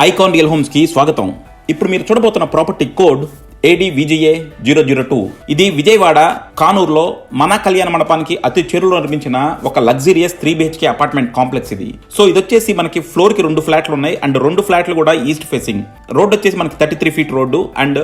Icon real homes కి స్వాగతం. ఇప్పుడు మీరు చూడబోతున్న ప్రాపర్టీ కోడ్ ADVGA 002. ఇది విజయవాడ కానూరులో మన కళ్యాణ మండపానికి అతి చేరులో నిర్మించిన ఒక లగ్జరియస్ 3 BHK అపార్ట్మెంట్ కాంప్లెక్స్ ఇది. సో ఇది వచ్చేసి మనకి ఫ్లోర్ కి 2 ఫ్లాట్లు ఉన్నాయి అండ్ 2 ఫ్లాట్లు కూడా ఈస్ట్ ఫేసింగ్. రోడ్ వచ్చేసి మనకి 33 ఫీట్ రోడ్డు అండ్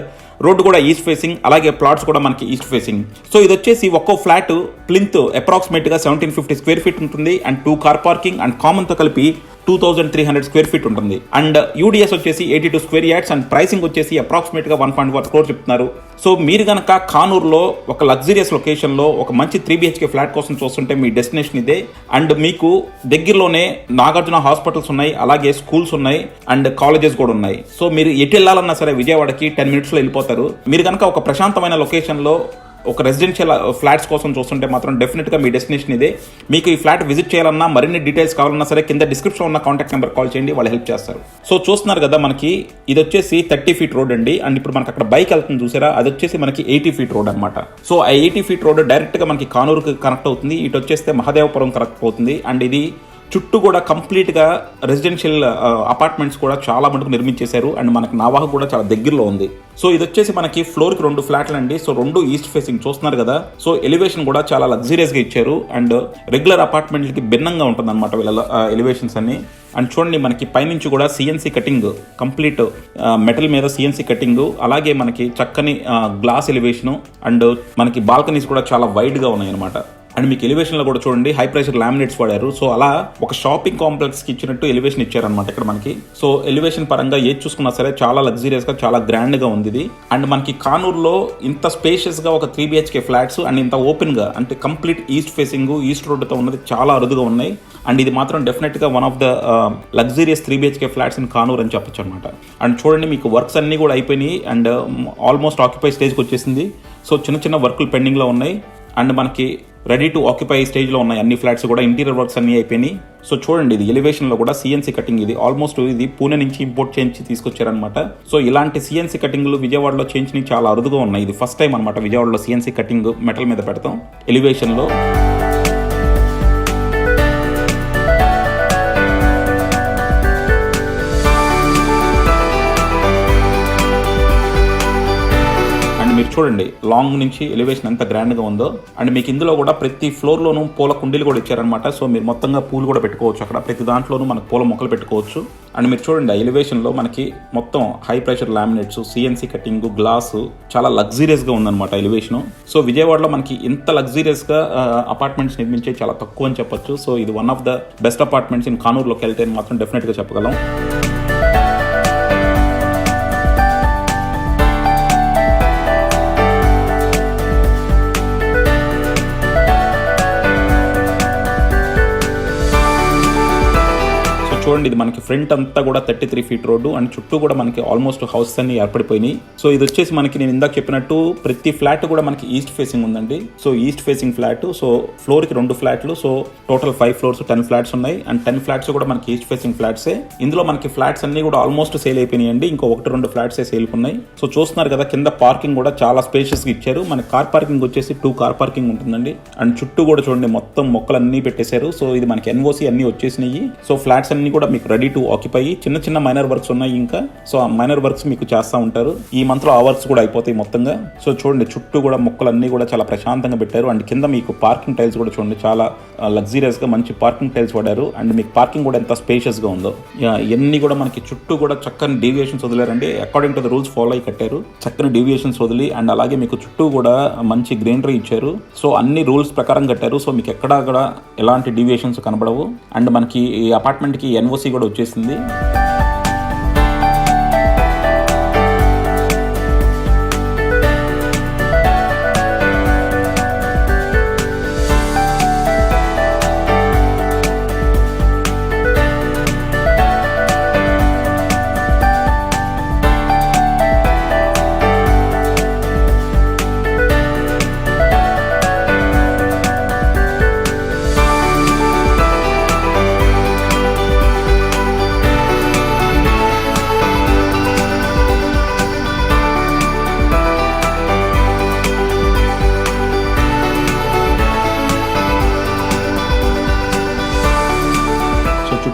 రోడ్డు కూడా ఈస్ట్ ఫేసింగ్, అలాగే ప్లాట్స్ కూడా మనకి ఈస్ట్ ఫేసింగ్. సో ఇది వచ్చేసి ఒక్కో ఫ్లాట్ ప్లింత్ అప్రాక్సిమేట్ గా 1750 స్క్వేర్ ఫీట్ ఉంటుంది and 2 car parking and common తో కలిపి 2300 స్క్వేర్ ఫీట్ ఉంటుంది అండ్ యూడిఎస్ వచ్చేసి 82 స్క్వేర్ యార్డ్స్ అండ్ ప్రైసింగ్ వచ్చేసి అప్రాక్సిమేట్ గా 1.1 crore చెప్తున్నారు. సో మీరు గనక కానూరులో ఒక లగ్జరియస్ లొకేషన్ లో ఒక మంచి 3 BHK ఫ్లాట్ కోసం చూస్తుంటే మీ డెస్టినేషన్ ఇదే. అండ్ మీకు దగ్గరలోనే నాగార్జున హాస్పిటల్స్ ఉన్నాయి, అలాగే స్కూల్స్ ఉన్నాయి అండ్ కాలేజెస్ కూడా ఉన్నాయి. సో మీరు ఎటు వెళ్ళాలన్నా సరే విజయవాడకి 10 minutes లో వెళ్ళిపోతారు. మీరు కనుక ఒక ప్రశాంతమైన లొకేషన్ లో ఒక రెసిడెన్షియల్ ఫ్లాట్స్ కోసం చూస్తుంటే మాత్రం డెఫినెట్గా మీ డెస్టినేషన్ ఇదే. మీకు ఈ ఫ్లాట్ విజిట్ చేయాలన్నా మరిన్ని డీటెయిల్స్ కావాలన్నా సరే కింద డిస్క్రిప్షన్ ఉన్న కాంటాక్ట్ నెంబర్ కాల్ చేయండి, వాళ్ళు హెల్ప్ చేస్తారు. సో చూస్తున్నారు కదా, మనకి ఇది వచ్చేసి 30 ఫీట్ రోడ్ అండి అండ్ ఇప్పుడు మనకి అక్కడ బైక్ వెళ్తుంది చూసారా, అది వచ్చేసి మనకి 80 ఫీట్ రోడ్ అనమాట. సో ఆ 80 ఫీట్ రోడ్ డైరెక్ట్గా మనకి కానూరుకి కనెక్ట్ అవుతుంది. ఇటు వచ్చేస్తే మహదేవపురం కనెక్ట్ అవుతుంది అండ్ ఇది చుట్టూ కూడా కంప్లీట్గా రెసిడెన్షియల్ అపార్ట్మెంట్స్ కూడా చాలా మటుకు నిర్మించేశారు అండ్ మనకి నావాహ కూడా చాలా దగ్గరలో ఉంది. సో ఇది వచ్చేసి మనకి ఫ్లోర్కి 2 ఫ్లాట్లు అండి. సో 2 ఈస్ట్ ఫేసింగ్ చూస్తున్నారు కదా. సో ఎలివేషన్ కూడా చాలా లగ్జరియస్గా ఇచ్చారు అండ్ రెగ్యులర్ అపార్ట్మెంట్లకి భిన్నంగా ఉంటుంది అనమాట వీళ్ళ ఎలివేషన్స్ అన్ని. అండ్ చూడండి, మనకి పైనుంచి కూడా CNC కటింగ్, కంప్లీట్ మెటల్ మీద CNC కటింగ్, అలాగే మనకి చక్కని గ్లాస్ ఎలివేషను అండ్ మనకి బాల్కనీస్ కూడా చాలా వైడ్గా ఉన్నాయి అనమాట. అండ్ మీకు ఎలివేషన్లో కూడా చూడండి హై ప్రెషర్ లామినేట్స్ వాడారు. సో అలా ఒక షాపింగ్ కాంప్లెక్స్కి ఇచ్చినట్టు ఎలివేషన్ ఇచ్చారనమాట ఇక్కడ మనకి. సో ఎలివేషన్ పరంగా ఏది చూసుకున్నా సరే చాలా లగ్జరియస్గా, చాలా గ్రాండ్గా ఉంది ఇది. అండ్ మనకి కానూరులో ఇంత స్పేషియస్గా ఒక 3 BHK ఫ్లాట్స్ అండ్ ఇంత ఓపెన్గా అంటే కంప్లీట్ ఈస్ట్ ఫేసింగ్, ఈస్ట్ రోడ్తో ఉన్నది చాలా అరుదుగా ఉన్నాయి. అండ్ ఇది మాత్రం డెఫినెట్గా one of the luxurious 3 BHK flats in Kanuru అని చెప్పొచ్చు అనమాట. అండ్ చూడండి, మీకు వర్క్స్ అన్నీ కూడా అయిపోయినాయి అండ్ ఆల్మోస్ట్ ఆక్యుపై స్టేజ్కి వచ్చేసింది. సో చిన్న చిన్న వర్కులు పెండింగ్లో ఉన్నాయి అండ్ మనకి రెడీ టు ఆక్యుపై స్టేజ్లో ఉన్నాయి అన్ని ఫ్లాట్స్ కూడా. ఇంటీరియర్ వర్క్స్ అన్నీ అయిపోయినాయి. సో చూడండి, ఇది ఎలివేషన్లో కూడా CNC కటింగ్, ఇది ఆల్మోస్ట్ ఇది పూణే నుంచి ఇంపోర్ట్ చేయించి తీసుకొచ్చారనమాట. సో ఇలాంటి CNC కటింగ్లు విజయవాడలో చేయించినవి చాలా అరుదుగా ఉన్నాయి. ఇది ఫస్ట్ టైం అనమాట విజయవాడలో CNC కటింగ్ మెటల్ మీద పెడతాం ఎలివేషన్లో. మీరు చూడండి లాంగ్ నుంచి ఎలివేషన్ ఎంత గ్రాండ్గా ఉందో. అండ్ మీకు ఇందులో కూడా ప్రతి ఫ్లోర్లోనూ పూల కుండీలు కూడా ఇచ్చారనమాట. సో మీరు మొత్తంగా పూలు కూడా పెట్టుకోవచ్చు అక్కడ, ప్రతి దాంట్లోనూ మనకు పూల మొక్కలు పెట్టుకోవచ్చు. అండ్ మీరు చూడండి, ఆ ఎలివేషన్లో మనకి మొత్తం high pressure laminates, CNC cutting, glass చాలా లగ్జరియస్గా ఉందన్నమాట ఎలివేషను. సో విజయవాడలో మనకి ఇంత లగ్జరియస్గా అపార్ట్మెంట్స్ నిర్మించే చాలా తక్కువ అని చెప్పొచ్చు. సో ఇది one of the best apartments in కానూరులోకి వెళ్తే మాత్రం డెఫినెట్గా చెప్పగలం. చూడండి, ఇది మనకి ఫ్రంట్ అంతా కూడా 33 ఫీట్ రోడ్డు అండ్ చుట్టూ కూడా మనకి ఆల్మోస్ట్ హౌసెస్ అన్ని ఏర్పడిపోయినాయి. సో ఇది వచ్చేసి మనకి నేను ఇందాక చెప్పినట్టు ప్రతి ఫ్లాట్ కూడా మనకి ఈస్ట్ ఫేసింగ్ ఉందండి. So east facing flat. So ఫ్లోర్కి 2 ఫ్లాట్లు. సో టోటల్ 5 ఫ్లోర్స్, 10 ఫ్లాట్స్ ఉన్నాయి అండ్ 10 ఫ్లాట్స్ కూడా మనకి ఈస్ట్ ఫేసింగ్ ఫ్లాట్సే. ఇందులో మనకి ఫ్లాట్స్ అన్ని కూడా ఆల్మోస్ట్ సేల్ అయిపోయినాయి అండి. ఇంకో 1-2 ఫ్లాట్సే సేల్ ఉన్నాయి. సో చూస్తున్నారు కదా, కింద పార్కింగ్ కూడా చాలా స్పేషియస్గా ఇచ్చారు. మన కార్ పార్కింగ్ వచ్చేసి 2 కార్ పార్కింగ్ ఉంటుందండి. అండ్ చుట్టూ కూడా చూడండి మొత్తం మొక్కలు అన్ని పెట్టేశారు. సో ఇది మనకి NOC అన్ని వచ్చేసినాయి. సో ఫ్లాట్స్ అన్ని కూడా మీకు రెడీ టు ఆక్యుపై. చిన్న మైనర్ వర్క్స్ ఉన్నాయి ఇంకా. సో ఆ మైనర్ వర్క్స్ మీకు చేస్తూ ఉంటారు. ఈ మంత్లో ఆ వర్క్స్ కూడా అయిపోతాయి మొత్తంగా. సో చూడండి, చుట్టూ కూడా మొక్కలు అన్ని కూడా చాలా ప్రశాంతంగా పెట్టారు. అండ్ కింద మీకు పార్కింగ్ టైల్స్ కూడా చూడండి చాలా లగ్జరియస్గా మంచి పార్కింగ్ టైల్స్ వాడారు. అండ్ మీకు పార్కింగ్ కూడా ఎంత స్పేషియస్గా ఉందో. ఇవన్నీ కూడా మనకి చుట్టూ కూడా చక్కని డీవియేషన్స్ వదిలేరండి. According to the rules follow అయి కట్టారు. చక్కని డీవియేషన్స్ వదిలి అండ్ అలాగే మీకు చుట్టూ కూడా మంచి గ్రీనరీ ఇచ్చారు. సో అన్ని రూల్స్ ప్రకారం కట్టారు. సో మీకు ఎక్కడా కూడా ఎలాంటి డీవియేషన్స్ కనబడవు. అండ్ మనకి ఈ అపార్ట్మెంట్కి NOC కూడా వచ్చేసింది.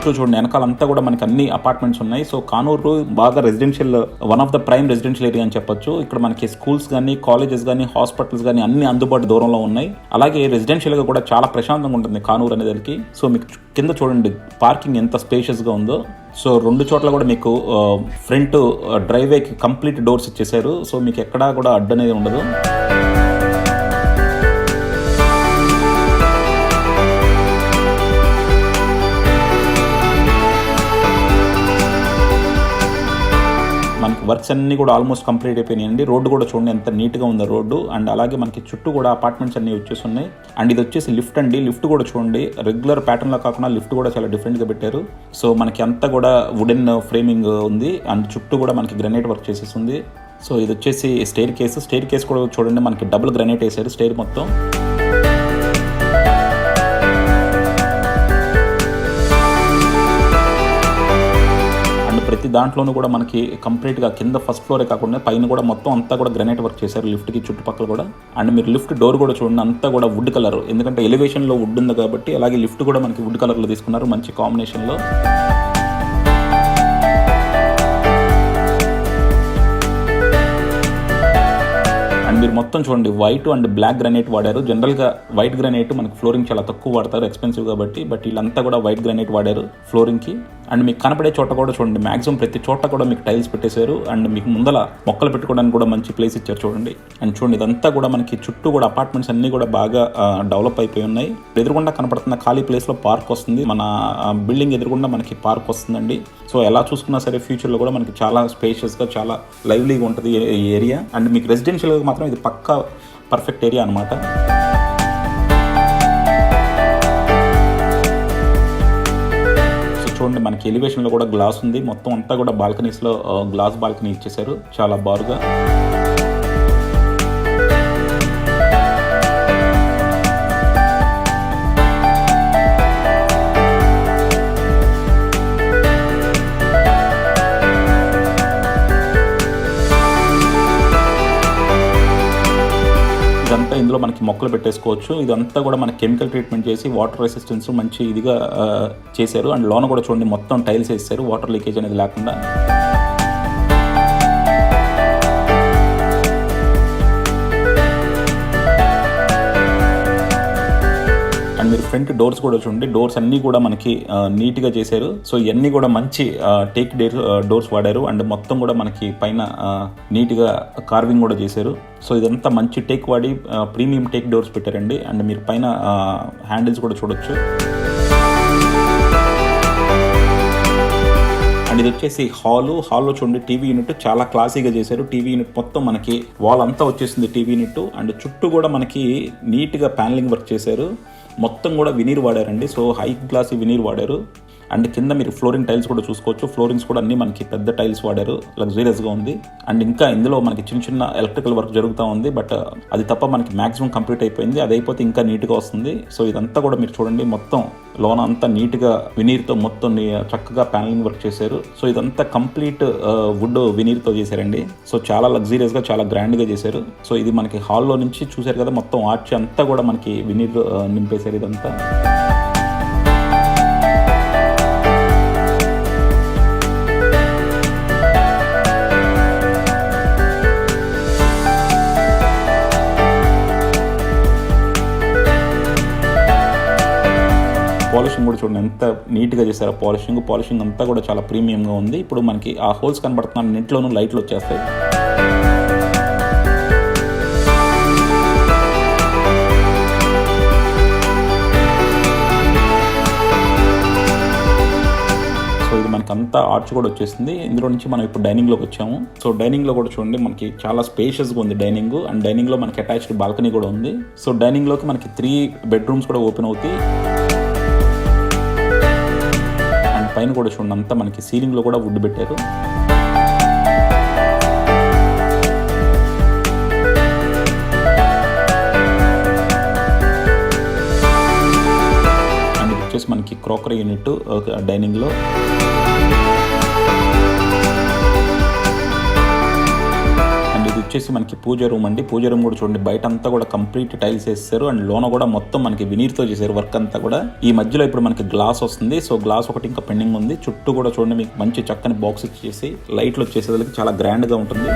చుట్టూ చూడండి వెనకాలంతా కూడా మనకి అన్ని అపార్ట్మెంట్స్ ఉన్నాయి. సో కానూరు బాగా residential, one of the prime residential area అని చెప్పొచ్చు. ఇక్కడ మనకి స్కూల్స్ కానీ, కాలేజెస్ కానీ, హాస్పిటల్స్ కానీ అన్ని అందుబాటు దూరంలో ఉన్నాయి. అలాగే రెసిడెన్షియల్ గా కూడా చాలా ప్రశాంతంగా ఉంటుంది కానూరు అనేదానికి. సో మీకు కింద చూడండి పార్కింగ్ ఎంత స్పేషియస్ గా ఉందో. సో 2 చోట్ల కూడా మీకు ఫ్రంట్ డ్రైవేకి కంప్లీట్ డోర్స్ ఇచ్చేసారు. సో మీకు ఎక్కడా కూడా అడ్డు అనేది ఉండదు. మనకి వర్క్స్ అన్ని కూడా ఆల్మోస్ట్ కంప్లీట్ అయిపోయినాయండి. రోడ్డు కూడా చూడండి ఎంత నీట్గా ఉందో రోడ్డు. అండ్ అలాగే మనకి చుట్టూ కూడా అపార్ట్మెంట్స్ అన్ని వచ్చేస్తున్నాయి. అండ్ ఇది వచ్చేసి లిఫ్ట్ అండి. లిఫ్ట్ కూడా చూడండి రెగ్యులర్ ప్యాటర్న్లో కాకుండా లిఫ్ట్ కూడా చాలా డిఫరెంట్గా పెట్టారు. సో మనకి అంతా కూడా వుడెన్ ఫ్రేమింగ్ ఉంది. అండ్ చుట్టూ కూడా మనకి గ్రానైట్ వర్క్ చేసేస్తుంది. సో ఇది వచ్చేసి స్టైర్ కేస్ కూడా చూడండి మనకి డబుల్ గ్రానైట్ వేసారు స్టైర్ మొత్తం. ప్రతి దాంట్లోనూ కూడా మనకి కంప్లీట్గా కింద ఫస్ట్ ఫ్లోరే కాకుండా పైన కూడా మొత్తం అంతా కూడా గ్రానైట్ వర్క్ చేశారు లిఫ్ట్కి చుట్టుపక్కల కూడా. అండ్ మీరు లిఫ్ట్ డోర్ కూడా చూడండి అంతా కూడా వుడ్ కలర్, ఎందుకంటే ఎలివేషన్లో వుడ్ ఉంది కాబట్టి. అలాగే లిఫ్ట్ కూడా మనకి వుడ్ కలర్లో తీసుకున్నారు మంచి కాంబినేషన్లో. మీరు మొత్తం చూడండి వైట్ అండ్ బ్లాక్ గ్రానైట్ వాడారు. జనరల్గా వైట్ గ్రానైట్ మనకి ఫ్లోరింగ్ చాలా తక్కువ వాడతారు, ఎక్స్పెన్సివ్ కాబట్టి. బట్ వీళ్ళంతా కూడా వైట్ గ్రానైట్ వాడారు ఫ్లోరింగ్కి. అండ్ మీకు కనపడే చోట కూడా చూడండి మ్యాక్సిమం ప్రతి చోట కూడా మీకు టైల్స్ పెట్టేశారు. అండ్ మీకు ముందల మొక్కలు పెట్టుకోవడానికి కూడా మంచి ప్లేస్ ఇచ్చారు చూడండి. అండ్ చూడండి ఇదంతా కూడా మనకి చుట్టూ కూడా అపార్ట్మెంట్స్ అన్నీ కూడా బాగా డెవలప్ అయిపోయి ఉన్నాయి. ఎదురుగుండా కనపడుతున్న ఖాళీ ప్లేస్లో పార్క్ వస్తుంది. మన బిల్డింగ్ ఎదురుగుండా మనకి పార్క్ వస్తుందండి. సో ఎలా చూసుకున్నా సరే ఫ్యూచర్లో కూడా మనకి చాలా స్పేషియస్గా చాలా లైవ్లీగా ఉంటుంది ఈ ఏరియా. అండ్ మీకు రెసిడెన్షియల్గా మాత్రం ఇది పక్కా పర్ఫెక్ట్ ఏరియా అనమాట. చూడండి మనకి ఎలివేషన్లో కూడా గ్లాస్ ఉంది. మొత్తం అంతా కూడా బాల్కనీస్లో గ్లాస్ బాల్కనీ ఇచ్చేసారు చాలా బారుగా. ఇదంతా ఇందులో మనకి మొక్కలు పెట్టేసుకోవచ్చు. ఇదంతా కూడా మనకి కెమికల్ ట్రీట్మెంట్ చేసి వాటర్ రెసిస్టెన్స్ మంచి ఇదిగా చేశారు. అండ్ లోన కూడా చూడండి మొత్తం టైల్స్ వేసారు వాటర్ లీకేజ్ అనేది లేకుండా. అండ్ మీరు ఫ్రంట్ డోర్స్ కూడా చూడండి, డోర్స్ అన్నీ కూడా మనకి నీట్గా చేశారు. సో ఇవన్నీ కూడా మంచి టేక్ డోర్స్ వాడారు. అండ్ మొత్తం కూడా మనకి పైన నీట్గా కార్వింగ్ కూడా చేశారు. సో ఇదంతా మంచి టేక్ వాడి ప్రీమియం టేక్ డోర్స్ పెట్టారండి. అండ్ మీరు పైన హ్యాండిల్స్ కూడా చూడొచ్చు. అండ్ ఇది వచ్చేసి హాల్లో చూడండి టీవీ యూనిట్ చాలా క్లాసీగా చేశారు. టీవీ యూనిట్ మొత్తం మనకి వాల్ అంతా వచ్చేసింది టీవీ యూనిట్. అండ్ చుట్టూ కూడా మనకి నీట్గా ప్యానలింగ్ వర్క్ చేశారు. మొత్తం కూడా veneer వాడారండి. So high class veneer వాడారు. అండ్ కింద మీరు ఫ్లోరింగ్ టైల్స్ కూడా చూసుకోవచ్చు. ఫ్లోరింగ్స్ కూడా అన్ని మనకి పెద్ద టైల్స్ వాడారు, లగ్జరియస్గా ఉంది. అండ్ ఇంకా ఇందులో మనకి చిన్న ఎలక్ట్రికల్ వర్క్ జరుగుతూ ఉంది. బట్ అది తప్ప మనకి మ్యాక్సిమం కంప్లీట్ అయిపోయింది. అది అయిపోతే ఇంకా నీట్గా వస్తుంది. సో ఇదంతా కూడా మీరు చూడండి మొత్తం లోన అంతా నీట్గా వినీర్తో మొత్తం చక్కగా ప్యానలింగ్ వర్క్ చేశారు. సో ఇదంతా కంప్లీట్ వుడ్ వినీర్తో చేశారండి. సో చాలా లగ్జరియస్గా చాలా గ్రాండ్గా చేశారు. సో ఇది మనకి హాల్లో నుంచి చూశారు కదా, మొత్తం ఆర్చ్ అంతా కూడా మనకి వినీర్ నింపేశారు ఇదంతా. పాలిషింగ్ కూడా చూడండి ఎంత నీట్గా చేశారు. పాలిషింగ్ అంతా కూడా చాలా ప్రీమియంగా ఉంది. ఇప్పుడు మనకి ఆ హోల్స్ కనబడుతున్న నెట్లోనూ లైట్లు వచ్చేస్తాయి. సో ఇది మనకి అంతా ఆర్చ్ కూడా వచ్చేసింది. ఇందులో నుంచి మనం ఇప్పుడు డైనింగ్లోకి వచ్చాము. సో డైనింగ్లో కూడా చూడండి మనకి చాలా స్పేషియస్గా ఉంది డైనింగ్. అండ్ డైనింగ్లో మనకి అటాచ్డ్ బాల్కనీ కూడా ఉంది. సో డైనింగ్లోకి మనకి 3 బెడ్రూమ్స్ కూడా ఓపెన్ అవుతాయి. పైన కూడా చూడండి అంతా మనకి సీలింగ్లో కూడా వుడ్ పెట్టారు. అండ్ ఇది వచ్చేసి మనకి క్రోకరీ యూనిట్ డైనింగ్లో. అండ్ ఇది వచ్చేసి మనకి పూజ రూమ్ అండి. పూజ రూమ్ కూడా చూడండి, బయట అంతా కూడా కంప్లీట్ టైల్స్ వేస్తారు అండ్ లోన కూడా మొత్తం మనకి వినీర్తో చేశారు వర్క్ అంతా కూడా. ఈ మధ్యలో ఇప్పుడు మనకి గ్లాస్ వస్తుంది, సో గ్లాస్ ఒకటి ఇంకా పెండింగ్ ఉంది. చుట్టూ కూడా చూడండి మీకు మంచి చక్కని బాక్స్ ఇచ్చేసి లైట్లు వచ్చేసేదానికి చాలా గ్రాండ్ గా ఉంటుంది.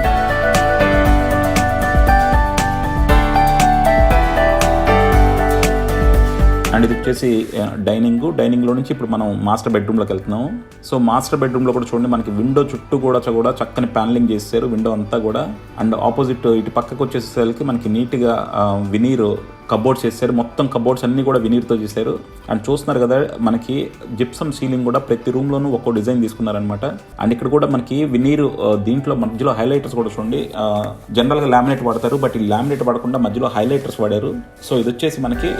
అండ్ ఇది వచ్చేసి డైనింగ్ లో నుంచి ఇప్పుడు మనం మాస్టర్ బెడ్రూమ్ లోకి వెళ్తున్నాము. సో మాస్టర్ బెడ్రూమ్ లో కూడా చూడండి మనకి విండో చుట్టూ కూడా చక్కని ప్యానలింగ్ చేశారు విండో అంతా కూడా. అండ్ ఆపోజిట్ ఇటు పక్కకు వచ్చేసరికి మనకి నీట్ గా వినీర్ కబోర్డ్స్ చేశారు. మొత్తం కబోర్డ్స్ అన్ని కూడా వినీర్తో చేశారు. అండ్ చూస్తున్నారు కదా మనకి జిప్సమ్ సీలింగ్ కూడా ప్రతి రూమ్ లోనూ ఒక్కో డిజైన్ తీసుకున్నారనమాట. అండ్ ఇక్కడ కూడా మనకి వినీర్ దీంట్లో మధ్యలో హైలైటర్స్ కూడా చూడండి, జనరల్ గా లామినేట్ వాడతారు, బట్ ఈ లామినేట్ వాడకుండా మధ్యలో హైలైటర్స్ వాడారు. సో ఇది వచ్చేసి మనకి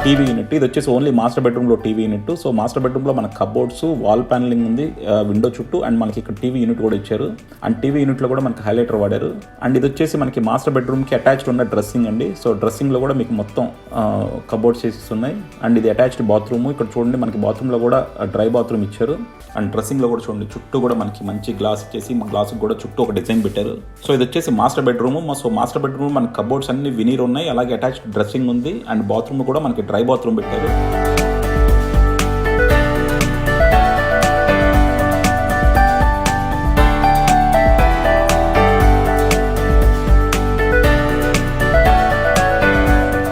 టీవీ యూనిట్. ఇది వచ్చేసి ఓన్లీ మాస్టర్ బెడ్రూమ్లో టీవీ యూనిట్. సో మాస్టర్ బెడ్రూమ్లో మన కబోర్డ్స్, వాల్ ప్యానలింగ్ ఉంది విండో చుట్టూ, అండ్ మనకి ఇక్కడ టీవీ యూనిట్ కూడా ఇచ్చారు. అండ్ టీవీ యూనిట్లో కూడా మనకి హైలైటర్ వాడారు. అండ్ ఇది వచ్చేసి మనకి మాస్టర్ బెడ్రూమ్కి అటాచ్డ్ ఉన్న డ్రెస్సింగ్ అండి. సో డ్రెస్సింగ్లో కూడా మీకు మొత్తం కబోర్డ్స్ చేసి ఉన్నాయి. అండ్ ఇది అటాచ్డ్ బాత్రూమ్. ఇక్కడ చూడండి మనకి బాత్రూంలో కూడా డ్రై బాత్రూమ్ ఇచ్చారు. అండ్ డ్రెస్సింగ్లో కూడా చూడండి చుట్టూ కూడా మనకి మంచి గ్లాస్ ఇచ్చేసి గ్లాస్ కూడా చుట్టూ ఒక డిజైన్ పెట్టారు. సో ఇది వచ్చేసి master bedroom. So master bedroom మన కబోర్డ్స్ అన్ని వినీర్ ఉన్నాయి, అలాగే అటాచ్డ్ డ్రెస్సింగ్ ఉంది. అండ్ బాత్రూమ్ కూడా మనకి డ్రై బాత్రూమ్ పెట్టారు.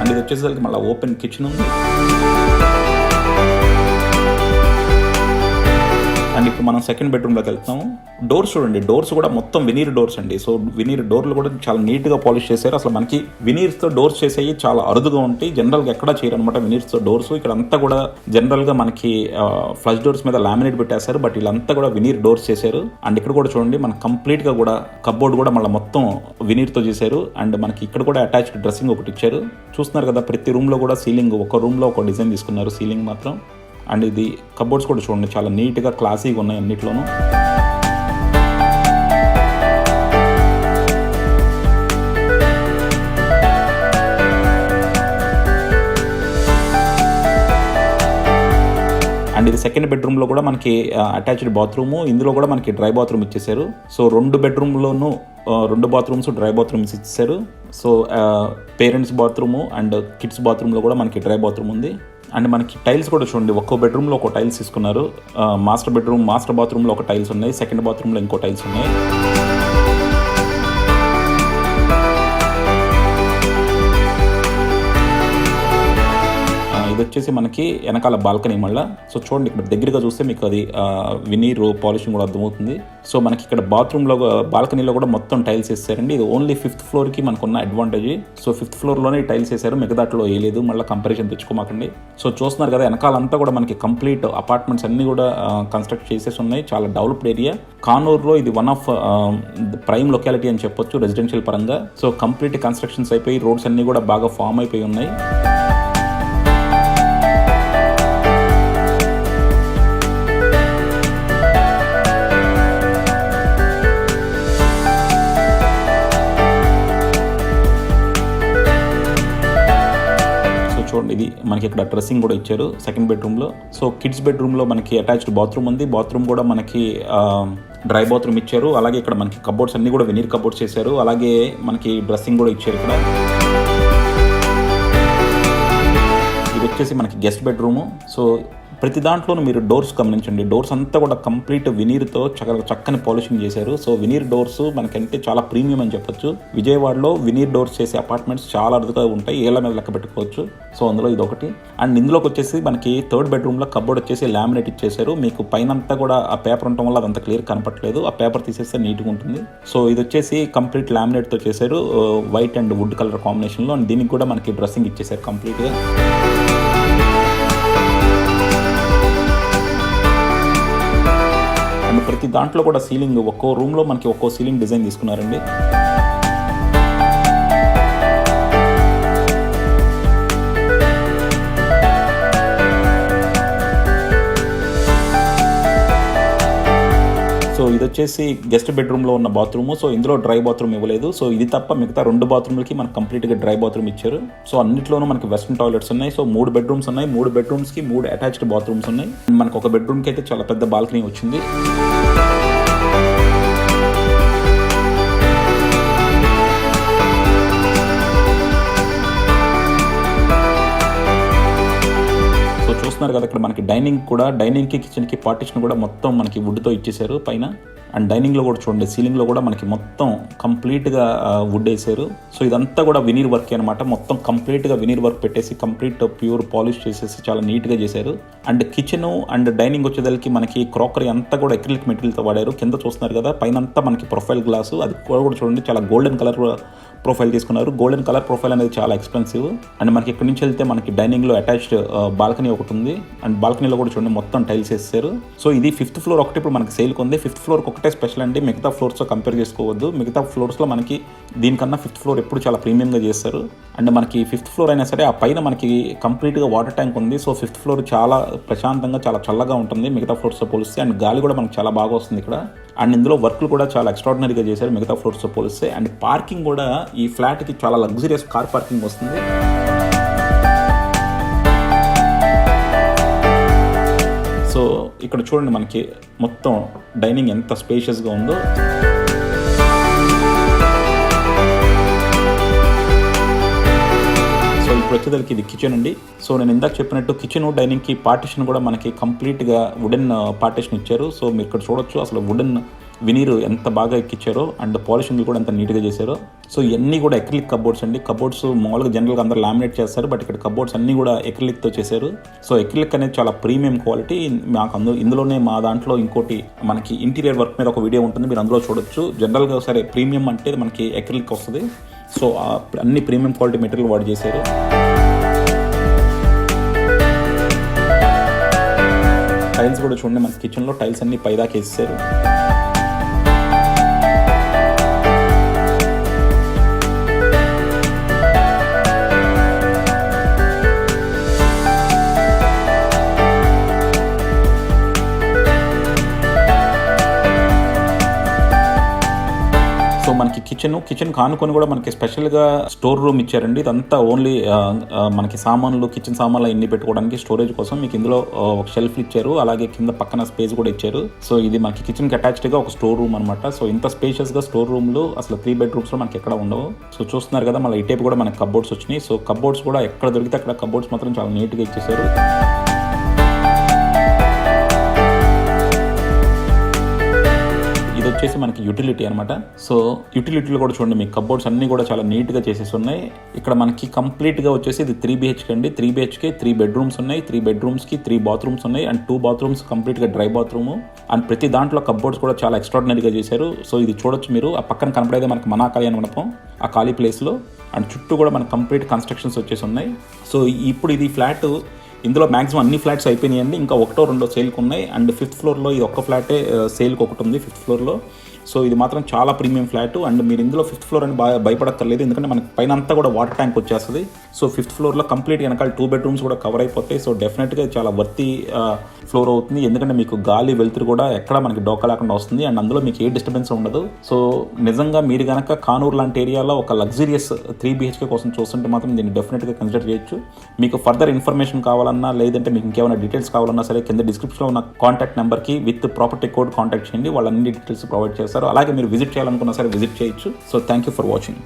అండ్ ఇది వచ్చేసరికి మళ్ళీ ఓపెన్ కిచెన్ ఉంది. అండ్ ఇప్పుడు మనం సెకండ్ బెడ్రూమ్లోకి వెళ్తాము. డోర్స్ చూడండి, డోర్స్ కూడా మొత్తం వినీర్ డోర్స్ అండి. సో వినీర్ డోర్లు కూడా చాలా నీట్గా పాలిష్ చేశారు. అసలు మనకి వినీర్స్తో డోర్స్ చేసేవి చాలా అరుదుగా ఉంటాయి, జనరల్గా ఎక్కడా చేయరు అనమాట వినీర్స్తో డోర్స్. ఇక్కడ అంతా కూడా జనరల్గా మనకి ఫ్లష్ డోర్స్ మీద లామినేట్ పెట్టేశారు, బట్ వీళ్ళంతా కూడా వినీర్ డోర్స్ చేశారు. అండ్ ఇక్కడ కూడా చూడండి మనకి కంప్లీట్గా కూడా కబోర్డ్ కూడా మళ్ళీ మొత్తం వినీర్తో చేశారు. అండ్ మనకి ఇక్కడ కూడా అటాచ్డ్ డ్రెస్సింగ్ ఒకటి ఇచ్చారు. చూస్తున్నారు కదా ప్రతి రూమ్లో కూడా సీలింగ్, ఒక రూమ్లో ఒక డిజైన్ తీసుకున్నారు సీలింగ్ మాత్రం. అండ్ ఇది కబోర్డ్స్ కూడా చూడండి చాలా నీట్గా క్లాసీగా ఉన్నాయి అన్నిట్లోనూ. అండ్ ఇది సెకండ్ బెడ్రూమ్లో కూడా మనకి అటాచ్డ్ బాత్రూము, ఇందులో కూడా మనకి డ్రై బాత్రూమ్ ఇచ్చేసారు. సో రెండు బెడ్రూమ్లోనూ రెండు బాత్రూమ్స్ డ్రై బాత్రూమ్స్ ఇచ్చేసారు. So parents bathroom and kids బాత్రూంలో కూడా మనకి డ్రై బాత్రూమ్ ఉంది. అండ్ మనకి టైల్స్ కూడా చూడండి, ఒక్కో బెడ్రూమ్లో ఒక టైల్స్ తీసుకున్నారు. మాస్టర్ బాత్రూంలో ఒక టైల్స్ ఉన్నాయి, సెకండ్ బాత్రూంలో ఇంకో టైల్స్ ఉన్నాయి. ఇది వచ్చేసి మనకి వెనకాల బాల్కనీ మళ్ళీ. సో చూడండి ఇక్కడ దగ్గరగా చూస్తే మీకు అది వినీర్ పాలిషింగ్ కూడా అర్థమవుతుంది. సో మనకి ఇక్కడ బాత్రూంలో బాల్కనీలో కూడా మొత్తం టైల్స్ వేసారండి. ఇది ఓన్లీ 5th ఫ్లోర్కి మనకున్న అడ్వాంటేజ్. సో 5th ఫ్లోర్లోనే టైల్స్ వేసారు, మిగతాట్లో వేయలేదు, మళ్ళీ కంపారిజన్ తెచ్చుకోమాకండి. సో చూస్తున్నారు కదా వెనకాలంతా కూడా మనకి కంప్లీట్ అపార్ట్మెంట్స్ అన్ని కూడా కన్స్ట్రక్ట్ చేసేసి ఉన్నాయి. చాలా డెవలప్డ్ ఏరియా. కానూరులో ఇది వన్ ఆఫ్ ప్రైమ్ లొకాలిటీ అని చెప్పొచ్చు రెసిడెన్షియల్ పరంగా. సో కంప్లీట్ కన్స్ట్రక్షన్స్ అయిపోయి రోడ్స్ అన్ని కూడా బాగా ఫామ్ అయిపోయి ఉన్నాయి. చూడండి ఇది మనకి ఇక్కడ డ్రెస్సింగ్ కూడా ఇచ్చారు సెకండ్ బెడ్రూమ్లో. సో కిడ్స్ బెడ్రూమ్లో మనకి అటాచ్డ్ బాత్రూమ్ ఉంది. బాత్రూమ్ కూడా మనకి డ్రై బాత్రూమ్ ఇచ్చారు. అలాగే ఇక్కడ మనకి కబోర్డ్స్ అన్ని కూడా వెనీర్ కబోర్డ్స్ చేశారు. అలాగే మనకి డ్రెస్సింగ్ కూడా ఇచ్చారు ఇక్కడ. ఇది వచ్చేసి మనకి గెస్ట్ బెడ్రూము. సో ప్రతి దాంట్లోనూ మీరు డోర్స్ గమనించండి, డోర్స్ అంతా కూడా కంప్లీట్ వినీర్తో చక్కని పాలిషింగ్ చేశారు. సో వినీర్ డోర్స్ మనకంటే చాలా ప్రీమియం అని చెప్పొచ్చు. విజయవాడలో వినీర్ డోర్స్ చేసే అపార్ట్మెంట్స్ చాలా అరుదుగా ఉంటాయి, ఏళ్ళ మీద లెక్క పెట్టుకోవచ్చు. సో అందులో ఇది ఒకటి. అండ్ ఇందులోకి వచ్చేసి మనకి థర్డ్ బెడ్రూమ్లో కబోర్డ్ వచ్చేసి లామినేట్ ఇచ్చేసారు. మీకు పైన అంతా కూడా ఆ పేపర్ ఉండటం వల్ల అదంతా క్లియర్ కనపట్లేదు, ఆ పేపర్ తీసేస్తే నీట్గా ఉంటుంది. సో ఇది వచ్చేసి కంప్లీట్ లామినేట్తో చేశారు, వైట్ అండ్ వుడ్ కలర్ కాంబినేషన్లో. అండ్ దీనికి కూడా మనకి డ్రెస్సింగ్ ఇచ్చేసారు కంప్లీట్గా. అండ్ ప్రతి దాంట్లో కూడా సీలింగ్, ఒక్కో రూమ్లో మనకి ఒక్కో సీలింగ్ డిజైన్ తీసుకున్నారండి. సో ఇది వచ్చేసి గెస్ట్ బెడ్రూమ్లో ఉన్న బాత్రూమ్. సో ఇందులో డ్రై బాత్రూమ్ ఇవ్వలేదు. సో ఇది తప్ప మిగతా 2 బాత్రూమ్లకి మనకు కంప్లీట్గా డ్రై బాత్రూమ్ ఇచ్చారు. సో అన్నిట్లోనూ మనకి వెస్ట్రన్ టాయిలెట్స్ ఉన్నాయి. సో 3 బెడ్రూమ్స్ ఉన్నాయి. 3 బెడ్రూమ్స్కి 3 అటాచ్డ్ బాత్రూమ్స్ ఉన్నాయి. మనకు ఒక బెడ్రూమ్కి అయితే చాలా పెద్ద బాల్కనీ వచ్చింది. చూస్తున్నారు కదా, ఇక్కడ మనకి డైనింగ్కి కిచెన్కి పార్టిషన్ కూడా మొత్తం మనకి వుడ్తో ఇచ్చేసారు పైన. అండ్ డైనింగ్లో కూడా చూడండి, సీలింగ్లో కూడా మనకి మొత్తం కంప్లీట్గా వుడ్ వేసారు. సో ఇదంతా కూడా వినీర్ వర్క్ అనమాట. మొత్తం కంప్లీట్గా వినీర్ వర్క్ పెట్టేసి కంప్లీట్ ప్యూర్ పాలిష్ చేసేసి చాలా నీట్గా చేశారు. అండ్ కిచెన్ అండ్ డైనింగ్ వచ్చేదానికి మనకి క్రాకరీ అంతా కూడా అక్రిలిక్ మెటీరియల్తో వాడారు. కింద చూస్తున్నారు కదా, పైన అంతా మనకి ప్రొఫైల్ గ్లాసు, అది కూడా చూడండి చాలా గోల్డెన్ కలర్ ప్రొఫైల్ తీసుకున్నారు. గోల్డెన్ కలర్ ప్రొఫైల్ అనేది చాలా ఎక్స్పెన్సివ్. అండ్ మనకి ఇక్కడి నుంచి వెళ్తే మనకి డైనింగ్లో అటాచ్డ్ బాల్కనీ ఒకటి ఉంది. అండ్ బాల్కనీలో కూడా చూడండి మొత్తం టైల్స్ వేస్తారు. సో ఇది 5th ఫ్లోర్ ఒకటి ఇప్పుడు మనకి సేల్కి ఉంది. 5th ఫ్లోర్కి ఒకటే స్పెషల్ అండి, మిగతా ఫ్లోర్స్తో కంపేర్ చేసుకోవద్దు. మిగతా ఫ్లోర్స్లో మనకి దీనికన్నా 5th ఫ్లోర్ ఎప్పుడు చాలా ప్రీమియంగా చేస్తారు. అండ్ మనకి 5th ఫ్లోర్ అయినా సరే ఆ పైన మనకి కంప్లీట్గా వాటర్ ట్యాంక్ ఉంది. సో 5th ఫ్లోర్ చాలా ప్రశాంతంగా చాలా చల్లగా ఉంటుంది మిగతా ఫ్లోర్స్తో పోలిస్తే. అండ్ గాలి కూడా మనకి చాలా బాగా వస్తుంది ఇక్కడ. అండ్ ఇందులో వర్క్లు కూడా చాలా ఎక్స్ట్రాడినరీగా చేశారు మిగతా ఫ్లోర్స్తో పోలిస్తే. అండ్ పార్కింగ్ కూడా ఈ ఫ్లాట్కి చాలా లగ్జరియస్ కార్ పార్కింగ్ వస్తుంది. సో ఇక్కడ చూడండి మనకి మొత్తం డైనింగ్ ఎంత స్పేషియస్గా ఉందో. సో ఇప్పుడు వచ్చేదానికి ఇది కిచెన్ అండి. సో నేను ఇందాక చెప్పినట్టు కిచెన్ డైనింగ్కి పార్టిషన్ కూడా మనకి కంప్లీట్గా వుడెన్ పార్టిషన్ ఇచ్చారు. సో మీరు ఇక్కడ చూడొచ్చు అసలు వుడెన్ వినీర్ ఎంత బాగా ఎక్కిచ్చారో. అండ్ పాలిషింగ్ కూడా ఎంత నీట్గా చేశారో. సో ఇవన్నీ కూడా ఎక్రిలిక్ కబోర్డ్స్ అండి. కబోర్డ్స్ మామూలుగా జనరల్గా అందరూ లామినేట్ చేస్తారు, బట్ ఇక్కడ కబోర్డ్స్ అన్నీ కూడా ఎక్రిలిక్తో చేశారు. సో ఎక్రిలిక్ అనేది చాలా ప్రీమియం క్వాలిటీ. మాకు ఇందులోనే మా దాంట్లో ఇంకోటి మనకి ఇంటీరియర్ వర్క్ మీద ఒక వీడియో ఉంటుంది, మీరు అందులో చూడొచ్చు. జనరల్గా సరే ప్రీమియం అంటే మనకి ఎక్రిలిక్ వస్తుంది. సో అన్ని ప్రీమియం క్వాలిటీ మెటీరియల్ వాడి చేశారు. టైల్స్ కూడా చూడండి, మన కిచెన్లో టైల్స్ అన్ని పైదాకా వేసారు. సో మనకి కిచెన్ కానుకొని కూడా మనకి స్పెషల్గా స్టోర్ రూమ్ ఇచ్చారండి. ఇదంతా ఓన్లీ మనకి సామాన్లు, కిచెన్ సామాన్లు ఇన్ని పెట్టుకోవడానికి స్టోరేజ్ కోసం మీకు ఇందులో ఒక షెల్ఫ్ ఇచ్చారు. అలాగే కింద పక్కన స్పేస్ కూడా ఇచ్చారు. సో ఇది మనకి కిచెన్కి అటాచ్డ్గా ఒక స్టోర్ రూమ్ అనమాట. సో ఇంత స్పేషియస్గా స్టోర్ రూమ్లు అసలు 3 బెడ్రూమ్స్లో మనకి ఎక్కడ ఉండవు. సో చూస్తున్నారు కదా, మళ్ళీ ఈ టైప్ కూడా మనకి కబోర్డ్స్ వచ్చినాయి. సో కబోర్డ్స్ కూడా ఎక్కడ దొరికితే అక్కడ కబోర్డ్స్ మాత్రం చాలా నీట్గా ఇచ్చేసారు. ఇది వచ్చేసి మనకి యూటిలిటీ అనమాట. సో యూటిలిటీలో కూడా చూడండి మీకు కబోర్డ్స్ అన్ని కూడా చాలా నీట్గా చేసేసి ఉన్నాయి. ఇక్కడ మనకి కంప్లీట్గా వచ్చేసి ఇది 3 BHK అండి. 3 BHK 3 బెడ్రూమ్స్ ఉన్నాయి. 3 బెడ్రూమ్స్కి 3 బాత్రూమ్స్ ఉన్నాయి. అండ్ 2 బాత్రూమ్స్ కంప్లీట్గా డ్రై బాత్రూమ్. అండ్ ప్రతి దాంట్లో కబోర్డ్స్ కూడా చాలా ఎక్స్ట్రాడినరీగా చేశారు. సో ఇది చూడొచ్చు మీరు, ఆ పక్కన కనపడేది మనకి మనా కళ్యాణ మండపం ఆ ఖాళీ ప్లేస్లో. అండ్ చుట్టూ కూడా మనకి కంప్లీట్ కన్స్ట్రక్షన్స్ వచ్చేసి ఉన్నాయి. సో ఇప్పుడు ఇది ఫ్లాట్, ఇందులో మ్యాక్సిమం అన్ని ఫ్లాట్స్ అయిపోయినాయండి. ఇంకా 1ో 2ఓ సేల్కి ఉన్నాయి. అండ్ 5th ఫ్లోర్లో ఇది ఒక్క ఫ్లాటే సేల్కి ఒకటి ఉంది 5th ఫ్లోర్లో. సో ఇది మాత్రం చాలా ప్రీమియం ఫ్లాట్. అండ్ మీరు ఇందులో 5th ఫ్లోర్ అని భయపడక్కర్లేదు, ఎందుకంటే మనకి పైన అంతా కూడా వాటర్ ట్యాంక్ వచ్చేస్తుంది. సో 5th ఫ్లోర్లో కంప్లీట్ వెనకాల 2 బెడ్రూమ్స్ కూడా కవర్ అయిపోతాయి. సో డెఫినెట్గా చాలా వర్తి ఫ్లోర్ అవుతుంది, ఎందుకంటే మీకు గాలి వెలుతురు కూడా ఎక్కడ మనకి డోకా లేకుండా వస్తుంది. అండ్ అందులో మీకు ఏ డిస్టర్బెన్స్ ఉండదు. సో నిజంగా మీరు కనుక కానూరు లాంటి ఏరియాలో ఒక లగ్జరియస్ 3 BHK కోసం చూస్తుంటే మాత్రం దీన్ని డెఫినెట్గా కన్సిడర్ చేయొచ్చు. మీకు ఫర్దర్ ఇన్ఫర్మేషన్ కావాలన్నా, లేదంటే మీకు ఇంకేమైనా డీటెయిల్స్ కావాలన్నా సరే కింద డిస్క్రిప్షన్లో ఉన్న కాంటాక్ట్ నెంబర్కి విత్ ప్రాపర్టీ కోడ్ కాంటాక్ట్ చేయండి. వాళ్ళు అన్ని డీటెయిల్స్ ప్రొవైడ్ చేస్తారు. అలాగే మీరు విజిట్ చేయాలనుకున్నా సరే విజిట్ చేయొచ్చు. So thank you for watching.